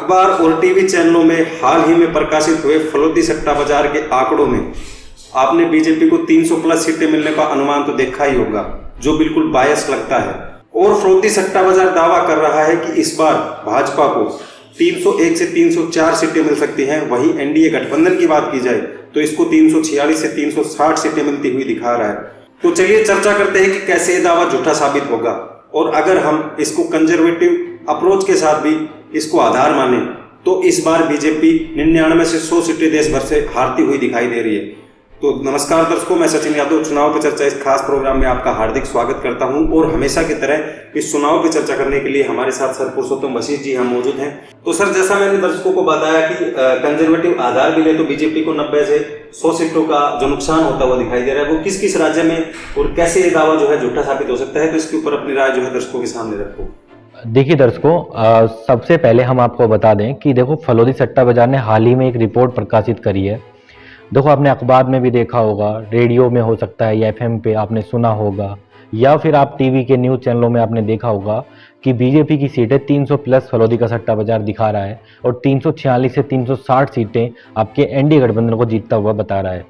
अखबार और टीवी चैनलों में हाल ही में प्रकाशित हुए फलोदी सट्टा बाजार के आंकड़ों में आपने बीजेपी को 300 प्लस सीटें मिलने का अनुमान तो देखा ही होगा, जो बिल्कुल बायस लगता है। और फलोदी सट्टा बाजार दावा कर रहा है कि इस बार भाजपा को 301 से 304 सीटें मिल सकती हैं। वहीं एनडीए गठबंधन की बात की जाए तो इसको 346 से 360 सीटें मिलती हुई दिखा रहा है। तो चलिए चर्चा करते हैं कि कैसे ये दावा झूठा साबित होगा, और अगर हम इसको कंजर्वेटिव अप्रोच के साथ भी इसको आधार माने तो इस बार बीजेपी 99 से 100 सीटें देश भर से हारती हुई दिखाई दे रही है। तो नमस्कार दर्शकों, मैं सचिन यादव चुनाव पर चर्चा इस खास प्रोग्राम में आपका हार्दिक स्वागत करता हूं। और हमेशा की तरह इस चुनाव पर चर्चा करने के लिए हमारे साथ सर पुरुषोत्तम वशिष्ठ जी हम मौजूद हैं। तो सर, जैसा मैंने दर्शकों को बताया कि कंजर्वेटिव आधार भी ले तो बीजेपी को 90 से 100 सीटों का जो नुकसान होता हुआ दिखाई दे रहा है, वो किस किस राज्य में और कैसे ये दावा जो है झूठा साबित हो सकता है, तो इसके ऊपर अपनी राय जो है दर्शकों के सामने रखो। देखिए दर्शकों, सबसे पहले हम आपको बता दें कि देखो, फलोदी सट्टा बाजार ने हाल ही में एक रिपोर्ट प्रकाशित करी है। देखो, आपने अखबार में भी देखा होगा, रेडियो में हो सकता है या एफएम पे आपने सुना होगा, या फिर आप टीवी के न्यूज़ चैनलों में आपने देखा होगा कि बीजेपी की सीटें 300 प्लस फलोदी का सट्टा बाजार दिखा रहा है और 346 से 360 सीटें आपके एनडीए गठबंधन को जीतता हुआ बता रहा है।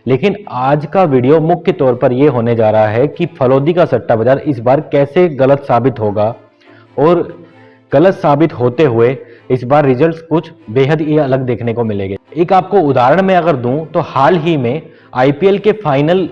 लेकिन आज का वीडियो मुख्य तौर पर यह होने जा रहा है कि फलोदी का सट्टा बाजार इस बार कैसे गलत साबित होगा, और गलत साबित होते हुए इस बार रिजल्ट्स कुछ बेहद ही अलग देखने को मिलेंगे। एक आपको उदाहरण में अगर दूं तो हाल ही में आईपीएल के फाइनल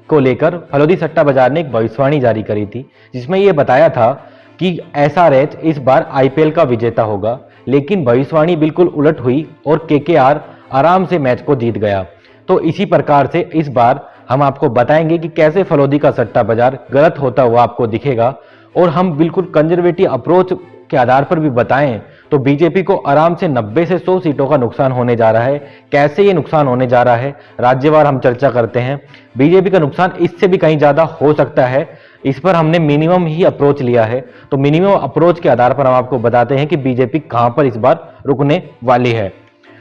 को लेकर फलोदी सट्टा बाजार ने एक भविष्यवाणी जारी करी थी, जिसमें यह बताया था कि एसआरएच इस बार आईपीएल का विजेता होगा। लेकिन भविष्यवाणी बिल्कुल उलट हुई और केकेआर आराम से मैच को जीत गया। तो इसी प्रकार से इस बार हम आपको बताएंगे कि कैसे फलोदी का सट्टा बाजार गलत होता हुआ आपको दिखेगा, और हम बिल्कुल कंजर्वेटिव अप्रोच के आधार पर भी बताएं तो बीजेपी को आराम से 90 से 100 सीटों का नुकसान होने जा रहा है। कैसे ये नुकसान होने जा रहा है, राज्यवार हम चर्चा करते हैं। बीजेपी का नुकसान इससे भी कहीं ज्यादा हो सकता है। इस पर हमने मिनिमम ही अप्रोच लिया है, तो मिनिमम अप्रोच के आधार पर हम आपको बताते हैं कि बीजेपी कहां पर इस बार रुकने वाली है।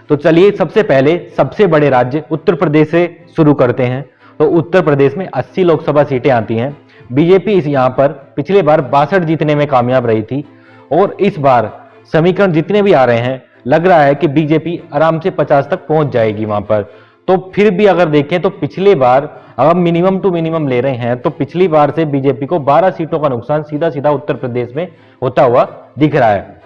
तो चलिए सबसे पहले सबसे बड़े राज्य उत्तर प्रदेश से शुरू करते हैं। तो उत्तर प्रदेश में 80 लोकसभा सीटें आती हैं। बीजेपी इस यहां पर पिछले बार 62 जीतने में कामयाब रही थी, और इस बार समीकरण जितने भी आ रहे हैं लग रहा है कि बीजेपी आराम से 50 तक पहुंच जाएगी वहां पर। तो फिर भी अगर देखें तो पिछली बार अगर मिनिमम टू मिनिमम ले रहे हैं तो पिछली बार से बीजेपी को 12 सीटों का नुकसान सीधा सीधा उत्तर प्रदेश में होता हुआ दिख रहा है।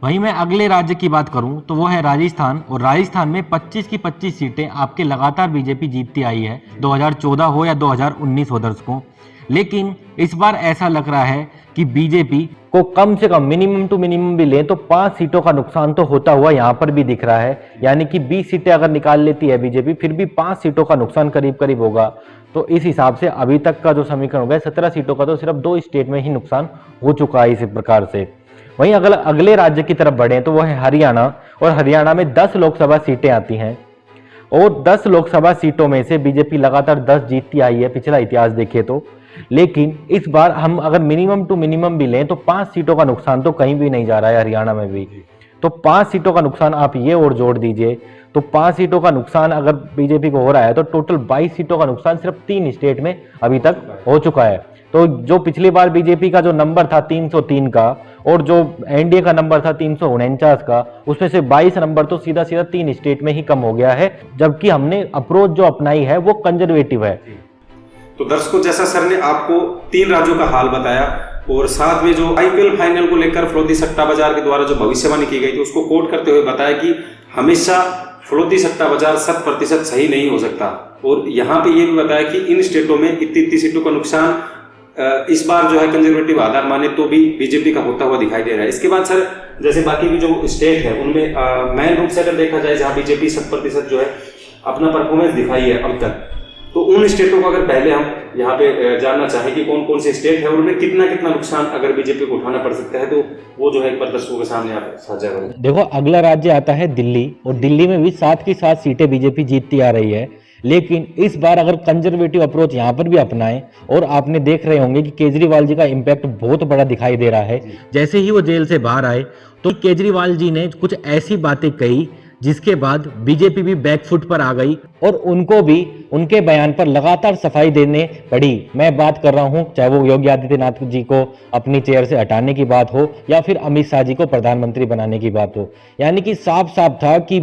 वहीं मैं अगले राज्य की बात करूं तो वो है राजस्थान, और राजस्थान में 25 की 25 सीटें आपके लगातार बीजेपी जीतती आई है, 2014 हो या 2019 हो दर्शकों। लेकिन इस बार ऐसा लग रहा है कि बीजेपी को कम से कम मिनिमम टू मिनिमम भी लें तो 5 सीटों का नुकसान तो होता हुआ यहां पर भी दिख रहा है। यानी कि 20 सीटें अगर निकाल लेती है बीजेपी, फिर भी 5 सीटों का नुकसान करीब करीब होगा। तो इस हिसाब से अभी तक का जो समीकरण हो गया 17 सीटों का, तो सिर्फ 2 स्टेट में ही नुकसान हो चुका है इस प्रकार से। वहीं अगर अगले राज्य की तरफ बढ़े तो वह है हरियाणा, और हरियाणा में 10 लोकसभा सीटें आती हैं, और 10 लोकसभा सीटों में से बीजेपी लगातार 10 जीतती आई है पिछला इतिहास देखें तो। लेकिन इस बार हम अगर मिनिमम टू मिनिमम भी लें तो 5 सीटों का नुकसान तो कहीं भी नहीं जा रहा है हरियाणा में भी। तो 5 सीटों का नुकसान आप ये और जोड़ दीजिए, तो 5 सीटों का नुकसान अगर बीजेपी को हो रहा है तो टोटल 22 सीटों का नुकसान सिर्फ 3 स्टेट में अभी तक हो चुका है। तो जो पिछली बार बीजेपी का जो नंबर था 303 का, और जो एनडीए का नंबर था 349 का, उसमें से 22 नंबर तो सीधा सीधा 3 स्टेट में ही कम हो गया है, जबकि हमने अप्रोच जो अपनाई है वो कंजर्वेटिव है। तो दर्शकों, जैसा सर ने आपको 3 राज्यों का हाल बताया, और साथ में जो आईपीएल फाइनल को लेकर फलोदी सट्टा बाजार के द्वारा जो भविष्यवाणी की गई थी उसको कोट करते हुए बताया कि हमेशा फलोदी सट्टा बाजार 100% सही नहीं हो सकता। और यहाँ पे ये भी बताया कि इन स्टेटों में इतनी सीटों का नुकसान इस बार जो है कंजर्वेटिव आधार माने तो भी बीजेपी का होता हुआ दिखाई दे रहा है। इसके बाद सर, जैसे बाकी भी जो स्टेट है उनमें मेन रूप से अगर देखा जाए जहाँ बीजेपी 100% जो है अपना परफॉर्मेंस दिखाई है अब तक, तो उन स्टेटों को अगर पहले हम यहाँ पे जानना चाहें कि कौन कौन से स्टेट है और उनमें कितना कितना नुकसान अगर बीजेपी को उठाना पड़ सकता है, तो वो जो है एक बार दर्शकों के सामने आप साझा करें। देखो, अगला राज्य आता है दिल्ली, और दिल्ली में भी 7 की 7 सीटें बीजेपी जीतती आ रही है। लेकिन इस बार अगर कंजर्वेटिव अप्रोच यहाँ पर भी अपनाएं, और आपने देख रहे होंगे कि केजरीवाल जी का इम्पैक्ट बहुत बड़ा दिखाई दे रहा है। जैसे ही वो जेल से बाहर आए तो केजरीवाल जी ने कुछ ऐसी बातें कही जिसके बाद बीजेपी भी बैकफुट पर आ गई और उनको भी उनके बयान पर लगातार सफाई देने पड़ी। मैं बात कर रहा हूं चाहे वो योगी आदित्यनाथ जी को अपनी चेयर से हटाने की बात हो या फिर अमित शाह जी को प्रधानमंत्री बनाने की बात हो। यानी कि साफ साफ था कि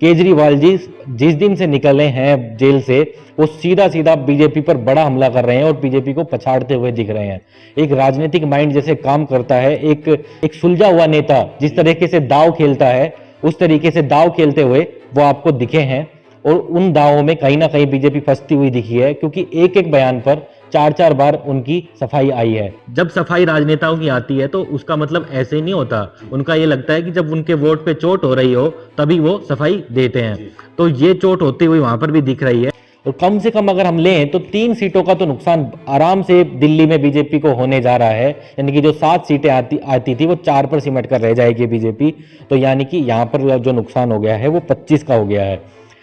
केजरीवाल जी जिस दिन से निकले हैं जेल से वो सीधा सीधा बीजेपी पर बड़ा हमला कर रहे हैं और बीजेपी को पछाड़ते हुए दिख रहे हैं। एक राजनीतिक माइंड जैसे काम करता है, एक सुलझा हुआ नेता जिस तरीके से दाव खेलता है उस तरीके से दाव खेलते हुए वो आपको दिखे हैं और उन दावों में कहीं ना कहीं बीजेपी फंसती हुई दिखी है, क्योंकि एक एक बयान पर चार चार बार उनकी सफाई आई है। जब सफाई राजनेताओं की आती है तो उसका मतलब ऐसे ही नहीं होता। उनका ये लगता है कि जब उनके वोट पे चोट हो रही हो तभी वो सफाई देते हैं। तो ये चोट होती हुई वहां पर भी दिख रही है। और कम से कम अगर हम लें तो 3 सीटों का तो नुकसान आराम से दिल्ली में बीजेपी को होने जा रहा है। यानी कि जो 7 सीटें आती थी वो 4 पर सिमट कर रह जाएगी बीजेपी। तो यानी कि यहाँ पर जो नुकसान हो गया है वो 25 का हो गया है।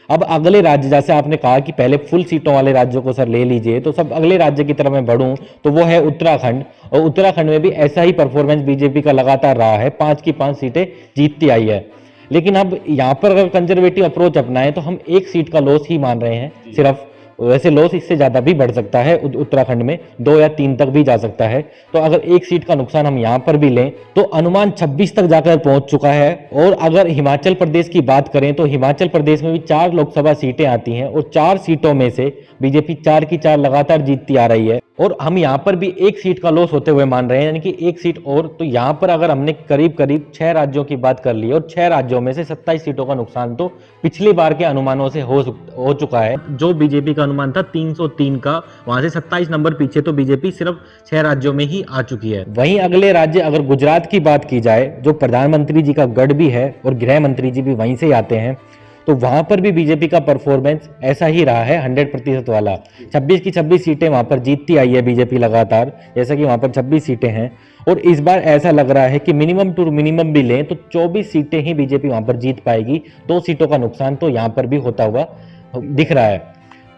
अब अगले राज्य, जैसे आपने कहा कि पहले फुल सीटों वाले राज्यों को सर ले लीजिए, तो सब अगले राज्य की तरफ मैं बढ़ूं तो वो है उत्तराखंड। और उत्तराखंड में भी ऐसा ही परफॉर्मेंस बीजेपी का लगातार रहा है, 5 की 5 सीटें जीतती आई है। लेकिन अब यहाँ पर अगर कंजर्वेटिव अप्रोच अपनाएं तो हम 1 सीट का लॉस ही मान रहे हैं सिर्फ। वैसे लॉस इससे ज्यादा भी बढ़ सकता है, उत्तराखंड में 2 या 3 तक भी जा सकता है। तो अगर 1 सीट का नुकसान हम यहाँ पर भी लें तो अनुमान 26 तक जाकर पहुंच चुका है। और अगर हिमाचल प्रदेश की बात करें तो हिमाचल प्रदेश में भी 4 लोकसभा सीटें आती हैं और 4 सीटों में से बीजेपी 4 की 4 लगातार जीतती आ रही है। और हम यहाँ पर भी 1 सीट का लॉस होते हुए मान रहे हैं, यानी कि 1 सीट और। तो यहाँ पर अगर हमने करीब करीब 6 राज्यों की बात कर ली और 6 राज्यों में से 27 सीटों का नुकसान तो पिछली बार के अनुमानों से हो चुका है। जो बीजेपी का अनुमान था 303 का, वहां से 27 नंबर पीछे तो बीजेपी सिर्फ 6 राज्यों में ही आ चुकी है। वहीं अगले राज्य अगर गुजरात की बात की जाए, जो प्रधानमंत्री जी का गढ़ भी है और गृह मंत्री जी भी वहीं से आते हैं, तो वहां पर भी बीजेपी का परफॉर्मेंस ऐसा ही रहा है 100% वाला। 26 की 26 सीटें वहां पर जीतती आई है बीजेपी लगातार, जैसा कि वहां पर 26 सीटें हैं। और इस बार ऐसा लग रहा है कि मिनिमम टू मिनिमम भी लें तो 24 सीटें ही बीजेपी वहां पर जीत पाएगी। 2 सीटों का नुकसान तो यहां पर भी होता हुआ दिख रहा है।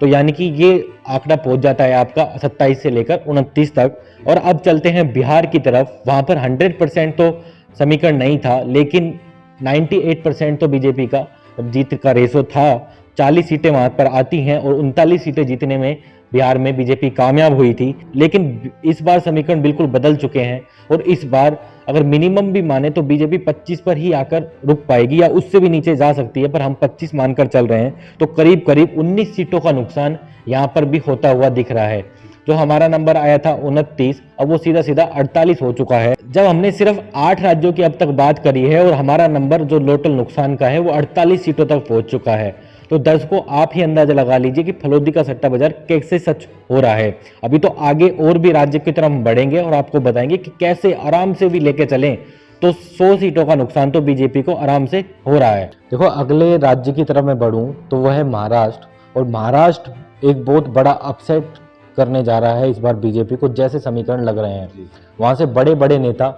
तो यानी कि ये आंकड़ा पहुंच जाता है आपका 27 से लेकर 29 तक। और अब चलते हैं बिहार की तरफ। वहां पर 100% तो समीकरण नहीं था, लेकिन 98% तो बीजेपी का जीत का रेशो था। 40 सीटें वहां पर आती हैं और 39 सीटें जीतने में बिहार में बीजेपी कामयाब हुई थी। लेकिन इस बार समीकरण बिल्कुल बदल चुके हैं और इस बार अगर मिनिमम भी माने तो बीजेपी 25 पर ही आकर रुक पाएगी या उससे भी नीचे जा सकती है, पर हम 25 मानकर चल रहे हैं। तो करीब करीब 19 सीटों का नुकसान यहाँ पर भी होता हुआ दिख रहा है। जो हमारा नंबर आया था 29, अब वो सीधा सीधा 48 हो चुका है। जब हमने सिर्फ 8 राज्यों की अब तक बात करी है और हमारा नंबर जो टोटल नुकसान का है वो 48 सीटों तक पहुंच चुका है, तो दर्शकों आप ही अंदाजा लगा लीजिए कि फलोदी का सट्टा बाजार कैसे सच हो रहा है। अभी तो आगे और भी राज्य की तरफ हम बढ़ेंगे और आपको बताएंगे कि कैसे आराम से भी लेके चलें तो 100 सीटों का नुकसान तो बीजेपी को आराम से हो रहा है। देखो अगले राज्य की तरफ मैं बढ़ूं तो वह है महाराष्ट्र। और महाराष्ट्र एक बहुत बड़ा अपसेट करने जा रहा है इस बार बीजेपी को, जैसे समीकरण लग रहे हैं। वहां से बड़े बड़े नेता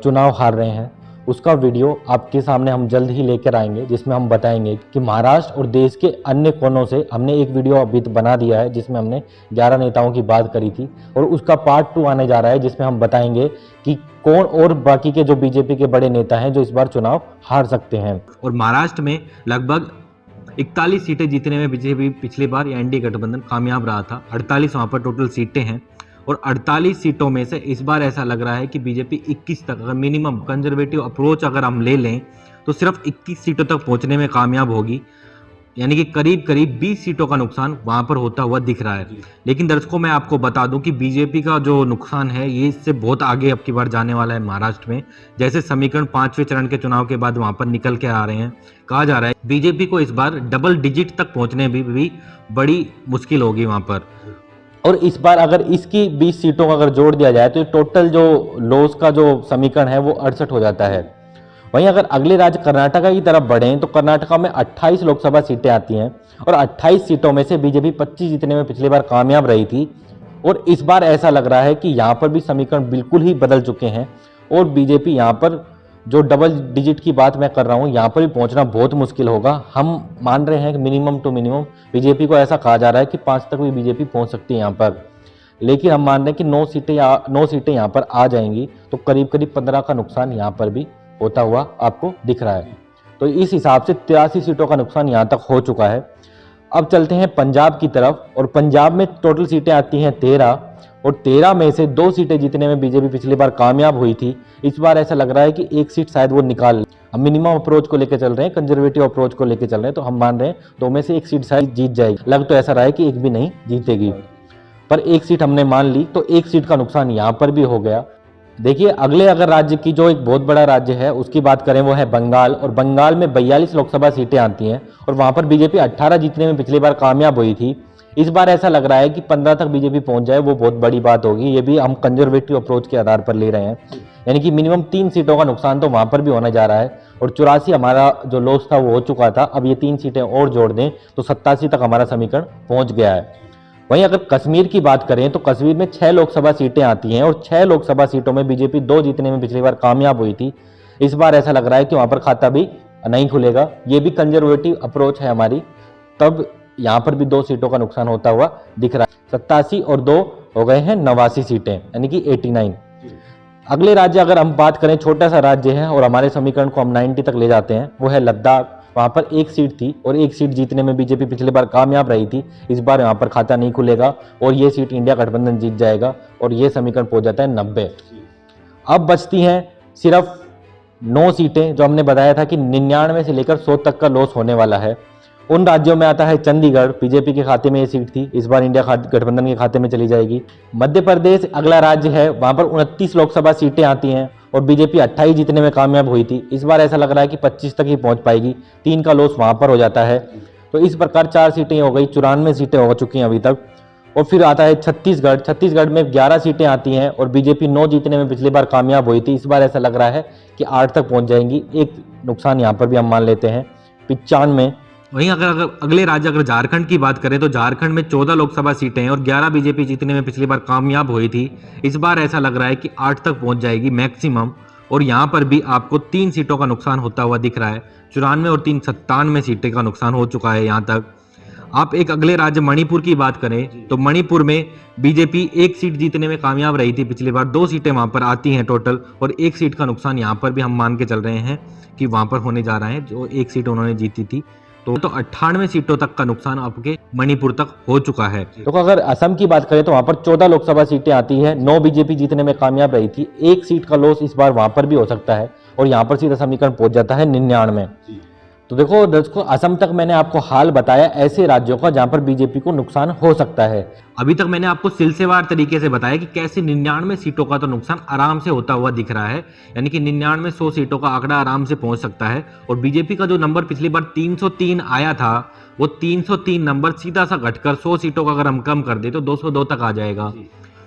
चुनाव हार रहे हैं। उसका वीडियो आपके सामने हम जल्द ही लेकर आएंगे, जिसमें हम बताएंगे कि महाराष्ट्र और देश के अन्य कोनों से हमने एक वीडियो अभी बना दिया है जिसमें हमने 11 नेताओं की बात करी थी, और उसका पार्ट 2 आने जा रहा है जिसमें हम बताएंगे कि कौन और बाकी के जो बीजेपी के बड़े नेता हैं जो इस बार चुनाव हार सकते हैं। और महाराष्ट्र में लगभग 41 सीटें जीतने में बीजेपी पिछली बार या एनडीए गठबंधन कामयाब रहा था। 48 वहां पर टोटल सीटें हैं और 48 सीटों में से इस बार ऐसा लग रहा है कि बीजेपी 21 तक, अगर मिनिमम कंजर्वेटिव अप्रोच अगर हम ले लें तो सिर्फ 21 सीटों तक पहुंचने में कामयाब होगी। यानी कि करीब करीब 20 सीटों का नुकसान वहां पर होता हुआ दिख रहा है। लेकिन दर्शकों मैं आपको बता दूं कि बीजेपी का जो नुकसान है ये इससे बहुत आगे अब की बार जाने वाला है महाराष्ट्र में। जैसे समीकरण 5वें चरण के चुनाव के बाद वहां पर निकल के आ रहे हैं, कहा जा रहा है बीजेपी को इस बार डबल डिजिट तक पहुंचने भी बड़ी मुश्किल होगी वहां पर। और इस बार अगर इसकी 20 सीटों का अगर जोड़ दिया जाए तो टोटल जो लॉस का जो समीकरण है वो 68 हो जाता है। वहीं अगर अगले राज्य कर्नाटका की तरफ बढ़ें तो कर्नाटका में 28 लोकसभा सीटें आती हैं और 28 सीटों में से बीजेपी 25 जीतने में पिछली बार कामयाब रही थी। और इस बार ऐसा लग रहा है कि यहाँ पर भी समीकरण बिल्कुल ही बदल चुके हैं और बीजेपी यहाँ पर जो डबल डिजिट की बात मैं कर रहा हूँ यहाँ पर भी पहुँचना बहुत मुश्किल होगा। हम मान रहे हैं कि मिनिमम टू मिनिमम बीजेपी को ऐसा कहा जा रहा है कि 5 तक भी बीजेपी पहुँच सकती है यहाँ पर, लेकिन हम मान रहे हैं कि 9 सीटें यहाँ पर आ जाएंगी, तो करीब करीब 15 का नुकसान यहाँ पर भी होता हुआ आपको दिख रहा है। तो इस हिसाब से 83 सीटों का नुकसान यहाँ तक हो चुका है। अब चलते हैं पंजाब की तरफ, और पंजाब में टोटल सीटें आती हैं 13, और 13 में से 2 सीटें जीतने में बीजेपी पिछली बार कामयाब हुई थी। इस बार ऐसा लग रहा है कि एक सीट शायद वो निकाल ले। हम मिनिमम अप्रोच को लेकर चल रहे हैं, कंजर्वेटिव अप्रोच को लेकर चल रहे हैं, तो हम मान रहे हैं 2 में से एक सीट शायद जीत जाएगी। लग तो ऐसा रहा है कि एक भी नहीं जीतेगी, पर एक सीट हमने मान ली, तो एक सीट का नुकसान यहाँ पर भी हो गया। देखिए अगले अगर राज्य की जो एक बहुत बड़ा राज्य है उसकी बात करें, वो है बंगाल, और बंगाल में 42 लोकसभा सीटें आती हैं, और वहाँ पर बीजेपी 18 जीतने में पिछली बार कामयाब हुई थी। इस बार ऐसा लग रहा है कि 15 तक बीजेपी पहुंच जाए, वो बहुत बड़ी बात होगी। ये भी हम कंजर्वेटिव अप्रोच के आधार पर ले रहे हैं, यानी कि मिनिमम 3 सीटों का नुकसान तो वहाँ पर भी होने जा रहा है, और 84 हमारा जो लॉस था वो हो चुका था। अब ये 3 सीटें और जोड़ दें तो 87 तक हमारा समीकरण पहुँच गया है। वहीं अगर कश्मीर की बात करें तो कश्मीर में 6 लोकसभा सीटें आती हैं, और 6 लोकसभा सीटों में बीजेपी 2 जीतने में पिछली बार कामयाब हुई थी। इस बार ऐसा लग रहा है कि वहां पर खाता भी नहीं खुलेगा। ये भी कंजर्वेटिव अप्रोच है हमारी, तब यहाँ पर भी 2 सीटों का नुकसान होता हुआ दिख रहा है। 87 और 2 हो गए हैं 89 सीटें, यानी कि 89। अगले राज्य अगर हम बात करें, छोटा सा राज्य है और हमारे समीकरण को हम 90 तक ले जाते हैं, वो है लद्दाख। वहाँ पर एक सीट थी, और एक सीट जीतने में बीजेपी पिछली बार कामयाब रही थी। इस बार यहाँ पर खाता नहीं खुलेगा, और ये सीट इंडिया गठबंधन जीत जाएगा, और ये समीकरण पहुंच जाता है 90। अब बचती हैं सिर्फ 9 सीटें, जो हमने बताया था कि 99 से लेकर 100 तक का लॉस होने वाला है। उन राज्यों में आता है चंडीगढ़, बीजेपी के खाते में ये सीट थी, इस बार इंडिया गठबंधन के खाते में चली जाएगी। मध्य प्रदेश अगला राज्य है, वहाँ पर 29 लोकसभा सीटें आती हैं, और बीजेपी 28 जीतने में कामयाब हुई थी। इस बार ऐसा लग रहा है कि 25 तक ही पहुंच पाएगी, 3 का लॉस वहां पर हो जाता है। तो इस प्रकार 4 सीटें हो गई, 94 सीटें हो चुकी हैं अभी तक। और फिर आता है छत्तीसगढ़। छत्तीसगढ़ में 11 सीटें आती हैं, और बीजेपी 9 जीतने में पिछली बार कामयाब हुई थी। इस बार ऐसा लग रहा है कि 8 तक पहुंच जाएंगी। एक नुकसान यहाँ पर भी हम मान लेते हैं 95। वहीं अगर अगले राज्य अगर झारखंड की बात करें तो झारखंड में 14 लोकसभा सीटें हैं, और 11 बीजेपी जीतने में पिछली बार कामयाब हुई थी। इस बार ऐसा लग रहा है कि 8 तक पहुंच जाएगी मैक्सिमम, और यहाँ पर भी आपको 3 सीटों का नुकसान होता हुआ दिख रहा है। 94 और 3 97 सीटें का नुकसान हो चुका है यहाँ तक। आप एक अगले राज्य मणिपुर की बात करें तो मणिपुर में बीजेपी 1 सीट जीतने में कामयाब रही थी पिछली बार, 2 सीटें वहां पर आती हैं टोटल, और 1 सीट का नुकसान यहाँ पर भी हम मान के चल रहे हैं कि वहां पर होने जा रहा है, जो 1 सीट उन्होंने जीती थी। तो 98 सीटों तक का नुकसान आपके मणिपुर तक हो चुका है। तो अगर असम की बात करें तो वहां पर 14 लोकसभा सीटें आती हैं, 9 बीजेपी जीतने में कामयाब रही थी। 1 सीट का लॉस इस बार वहां पर भी हो सकता है, और यहाँ पर सीधा समीकरण पहुंच जाता है 99। तो देखो दर्शकों, असम तक मैंने आपको हाल बताया ऐसे राज्यों का जहां पर बीजेपी को नुकसान हो सकता है। अभी तक मैंने आपको सिलसिलेवार तरीके से बताया कि कैसे 99 सीटों का तो नुकसान आराम से होता हुआ दिख रहा है, यानी कि 99 100 सीटों का आंकड़ा आराम से पहुंच सकता है। और बीजेपी का जो नंबर पिछली बार 303 आया था, वो 303 नंबर सीधा सा घटकर 100 सीटों का अगर हम कम कर दे तो 202 तक आ जाएगा।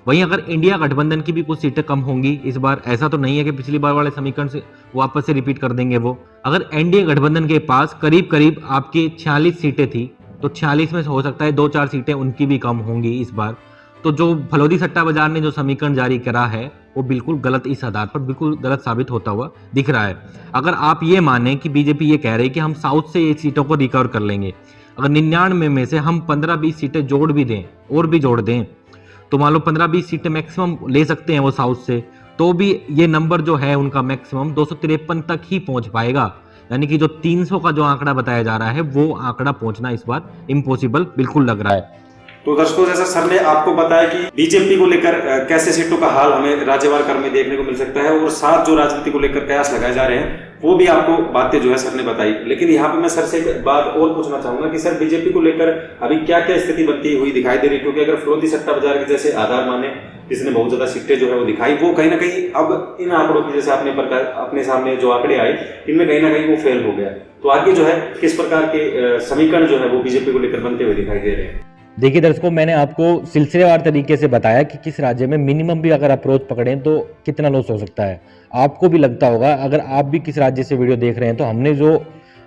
वहीं अगर इंडिया गठबंधन की भी कुछ सीटें कम होंगी इस बार, ऐसा तो नहीं है कि पिछली बार वाले समीकरण से वापस से रिपीट कर देंगे वो। अगर एनडीए गठबंधन के पास करीब करीब आपकी 46 सीटें थी, तो 46 में हो सकता है 2-4 सीटें उनकी भी कम होंगी इस बार। तो जो फलोदी सट्टा बाजार ने जो समीकरण जारी करा है वो बिल्कुल गलत, इस आधार पर बिल्कुल गलत साबित होता हुआ दिख रहा है। अगर आप ये माने कि बीजेपी ये कह रही है कि हम साउथ से ये सीटों को रिकवर कर लेंगे, अगर 99 में से हम 15-20 सीटें जोड़ भी दें और भी जोड़ दें, तो मान लो 15-20 सीटें मैक्सिमम ले सकते हैं वो साउथ से, तो भी ये नंबर जो है उनका मैक्सिमम 253 तक ही पहुंच पाएगा। यानी कि जो 300 का जो आंकड़ा बताया जा रहा है वो आंकड़ा पहुंचना इस बार इम्पॉसिबल बिल्कुल लग रहा है। तो दर्शकों, जैसा सर ने आपको बताया कि बीजेपी को लेकर कैसे सीटों का हाल हमें राज्यवार क्रम में देखने को मिल सकता है, और साथ जो राजनीति को लेकर कयास लगाए जा रहे हैं वो भी आपको बातें जो है सर ने बताई। लेकिन यहाँ पे मैं सर से एक बात और पूछना चाहूंगा कि सर बीजेपी को लेकर अभी क्या क्या स्थिति बनती हुई दिखाई दे रही है, क्योंकि अगर फरोदी सट्टा बाजार के जैसे आधार माने जिसने बहुत ज्यादा सीटें जो है वो दिखाई, वो कहीं ना कहीं अब इन आंकड़ों की जैसे अपने सामने जो आंकड़े आए इनमें कहीं ना कहीं वो फेल हो गया। तो आगे जो है किस प्रकार के समीकरण जो है वो बीजेपी को लेकर बनते हुए दिखाई दे रहे हैं। देखिए दर्शकों, मैंने आपको सिलसिलेवार तरीके से बताया कि किस राज्य में मिनिमम भी अगर अप्रोच पकड़ें तो कितना लॉस हो सकता है। आपको भी लगता होगा, अगर आप भी किस राज्य से वीडियो देख रहे हैं, तो हमने जो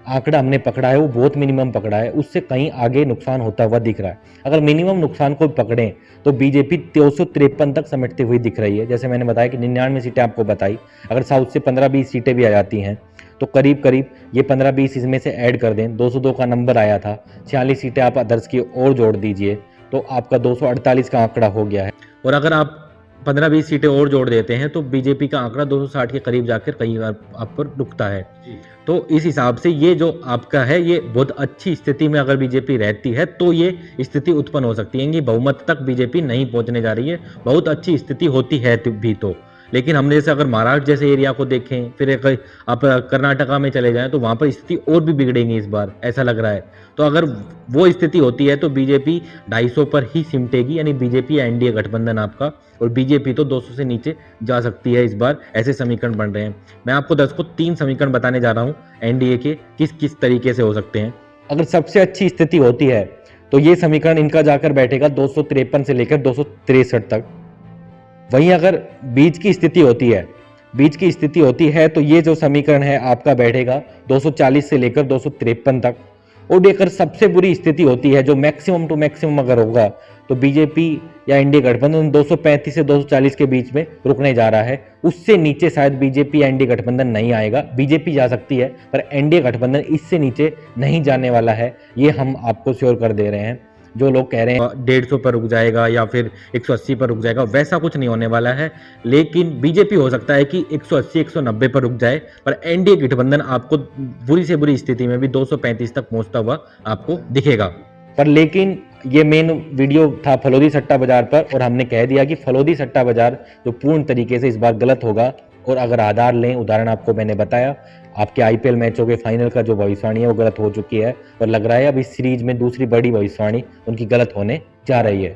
आंकड़ा हमने पकड़ा है वो बहुत मिनिमम पकड़ा है, उससे कहीं आगे नुकसान होता हुआ दिख रहा है। अगर मिनिमम नुकसान को पकड़ें तो बीजेपी 253 तक समेटती हुई दिख रही है। जैसे मैंने बताया कि 99 सीटें आपको बताई, अगर साउथ से 15-20 सीटें भी आ जाती हैं तो करीब करीब ये 15-20 इसमें से ऐड कर दें, 202 का नंबर आया था, 46 सीटें आप अदर्स की और जोड़ दीजिए तो आपका 248 का आंकड़ा हो गया है। और अगर आप 15-20 सीटें और जोड़ देते हैं तो बीजेपी का आंकड़ा 260 के करीब जाकर कई बार आप पर रुकता है। तो इस हिसाब से ये जो आपका है ये बहुत अच्छी स्थिति में अगर बीजेपी रहती है तो ये स्थिति उत्पन्न हो सकती है कि बहुमत तक बीजेपी नहीं पहुंचने जा रही है, बहुत अच्छी स्थिति होती है भी तो। लेकिन हमने जैसे अगर महाराष्ट्र जैसे एरिया को देखें, फिर एक आप कर्नाटका में चले जाएं तो वहाँ पर स्थिति और भी बिगड़ेंगी इस बार, ऐसा लग रहा है। तो अगर वो स्थिति होती है तो बीजेपी 250 पर ही सिमटेगी, यानी बीजेपी या एनडीए गठबंधन आपका, और बीजेपी तो 200 से नीचे जा सकती है इस बार, ऐसे समीकरण बन रहे हैं। मैं आपको दर्शकों 3 समीकरण बताने जा रहा हूँ एनडीए के किस किस तरीके से हो सकते हैं। अगर सबसे अच्छी स्थिति होती है तो ये समीकरण इनका जाकर बैठेगा 253 से लेकर 263 तक। वहीं अगर बीच की स्थिति होती है तो ये जो समीकरण है आपका बैठेगा 240 से लेकर 253 तक। और अगर सबसे बुरी स्थिति होती है, जो मैक्सिमम टू मैक्सिमम अगर होगा, तो बीजेपी या एनडीए गठबंधन 235 से 240 के बीच में रुकने जा रहा है। उससे नीचे शायद बीजेपी या एनडीए गठबंधन नहीं आएगा। बीजेपी जा सकती है पर एनडीए गठबंधन इससे नीचे नहीं जाने वाला है, ये हम आपको श्योर कर दे रहे हैं। जो लोग कह रहे हैं 150 पर रुक जाएगा या फिर 180 पर रुक जाएगा, वैसा कुछ नहीं होने वाला है। लेकिन बीजेपी हो सकता है कि 180-190 पर रुक जाए, पर एनडीए गठबंधन आपको बुरी से बुरी स्थिति में भी 235 तक पहुंचता हुआ आपको दिखेगा। पर लेकिन ये मेन वीडियो था फलोदी सट्टा बाजार पर, और हमने कह दिया कि फलोदी सट्टा बाजार जो पूर्ण तरीके से इस बार गलत होगा। और अगर आधार लें, उदाहरण आपको मैंने बताया, आपके आईपीएल मैचों के फाइनल का जो भविष्यवाणी है वो गलत हो चुकी है, और लग रहा है अब इस सीरीज में दूसरी बड़ी भविष्यवाणी उनकी गलत होने जा रही है।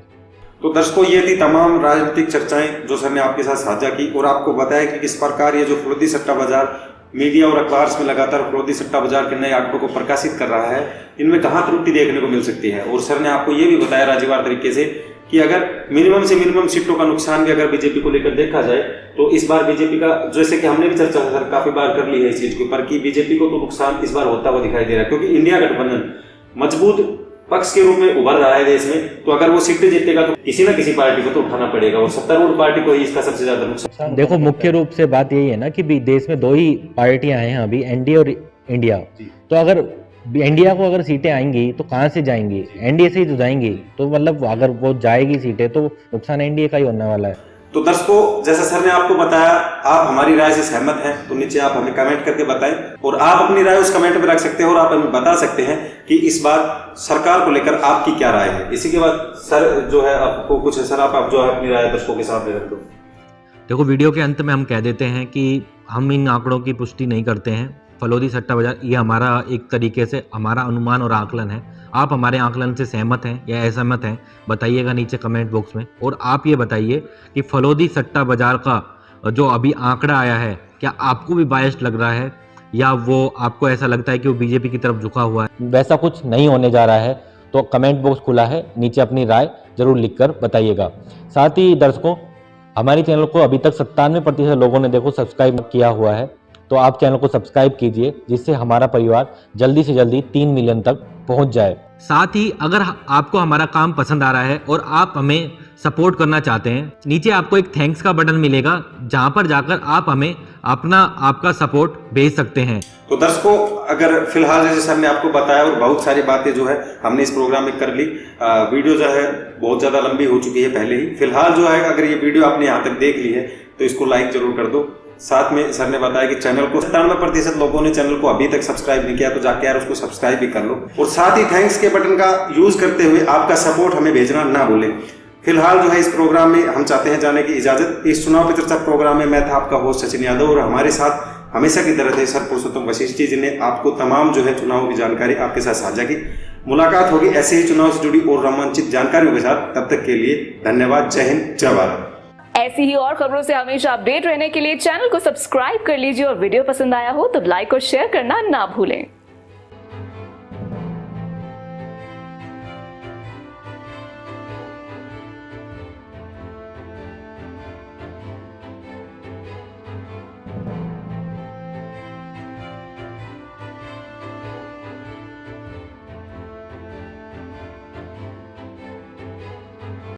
तो दर्शकों, ये थी तमाम राजनीतिक चर्चाएं जो सर ने आपके साथ साझा की, और आपको बताया कि किस प्रकार ये जो फलोदी सट्टा बाजार मीडिया और अखबार में लगातार फलोदी सट्टा बाजार के नए आंकड़ों को प्रकाशित कर रहा है, इनमें कहाँ त्रुटि देखने को मिल सकती है। और सर ने आपको ये भी बताया राजीवार तरीके से कि अगर मिनिमम से मिनिमम सीटों का नुकसान भी अगर बीजेपी को लेकर देखा जाए तो इस बार बीजेपी का, जैसे कि हमने भी चर्चा सर काफी बार कर ली है इस चीज के ऊपर, कि बीजेपी को तो नुकसान इस बार होता हुआ दिखाई दे रहा है, क्योंकि इंडिया गठबंधन मजबूत पक्ष के रूप में उभर रहा है देश में। तो अगर वो सीटें जीतेगा तो किसी ना किसी पार्टी को तो उठाना पड़ेगा, और सत्तारूढ़ पार्टी को ही इसका सबसे ज्यादा नुकसान। देखो, मुख्य रूप से बात यही है ना कि देश में 2 ही पार्टियां हैं अभी, एनडीए और इंडिया। तो अगर इंडिया को अगर सीटें आएंगी तो कहाँ से जाएंगी? एनडीए से ही तो जाएंगी। तो मतलब अगर वो जाएगी सीटें तो नुकसान एनडीए का ही होने वाला है। तो दर्शकों, जैसा सर ने आपको बताया, आप हमारी राय से सहमत हैं तो नीचे आप हमें कमेंट करके बताएं, और आप अपनी राय उस कमेंट में रख सकते हैं और आप हमें बता सकते हैं कि इस बार सरकार को लेकर आपकी क्या राय है। इसी के बाद सर जो है आपको कुछ, सर आप जो है अपनी राय दर्शकों के साथ रख दो। देखो, वीडियो के अंत में हम कह देते हैं कि हम इन आंकड़ों की पुष्टि नहीं करते हैं। फलोदी सट्टा बाजार ये हमारा एक तरीके से हमारा अनुमान और आकलन है। आप हमारे आकलन से सहमत हैं या असहमत हैं, बताइएगा नीचे कमेंट बॉक्स में। और आप ये बताइए कि फलोदी सट्टा बाजार का जो अभी आंकड़ा आया है, क्या आपको भी बायस्ड लग रहा है या वो आपको ऐसा लगता है कि वो बीजेपी की तरफ झुका हुआ है? वैसा कुछ नहीं होने जा रहा है, तो कमेंट बॉक्स खुला है, नीचे अपनी राय जरूर लिखकर बताइएगा। साथ ही दर्शकों, हमारे चैनल को अभी तक 97% लोगों ने देखो सब्सक्राइब किया हुआ है, तो आप चैनल को सब्सक्राइब कीजिए, जिससे हमारा परिवार जल्दी से जल्दी 3 मिलियन तक पहुंच जाए। साथ ही अगर आपको हमारा काम पसंद आ रहा है और आप हमें सपोर्ट करना चाहते हैं, नीचे आपको एक थैंक्स का बटन मिलेगा, जहां पर जाकर आप हमें आपका सपोर्ट भेज सकते हैं। तो दर्शकों, अगर फिलहाल जैसे सर ने आपको बताया और बहुत सारी बातें जो है हमने इस प्रोग्राम में कर ली, वीडियो जो है बहुत ज़्यादा लंबी हो चुकी है पहले ही। फिलहाल जो है अगर ये वीडियो आपने यहाँ तक देख ली है तो इसको लाइक जरूर कर दो। साथ में सर ने बताया कि चैनल को 97% लोगों ने चैनल को अभी तक सब्सक्राइब नहीं किया, तो जाके यार उसको सब्सक्राइब भी कर लो। और साथ ही थैंक्स के बटन का यूज करते हुए आपका सपोर्ट हमें भेजना ना भूलें। फिलहाल जो है इस प्रोग्राम में हम चाहते हैं जाने की इजाजत। इस चुनाव पे चर्चा प्रोग्राम में मैं था आपका होस्ट सचिन यादव, और हमारे साथ हमेशा की तरह थे सर पुरुषोत्तम वशिष्ठ जी, जिन्हें आपको तमाम जो है चुनाव की जानकारी आपके साथ साझा की। मुलाकात होगी ऐसे ही चुनाव से जुड़ी और रोमांचित जानकारियों के साथ। तब तक के लिए धन्यवाद। जय हिंद, जय भारत। ऐसी ही और खबरों से हमेशा अपडेट रहने के लिए चैनल को सब्सक्राइब कर लीजिए, और वीडियो पसंद आया हो तो लाइक और शेयर करना ना भूलें।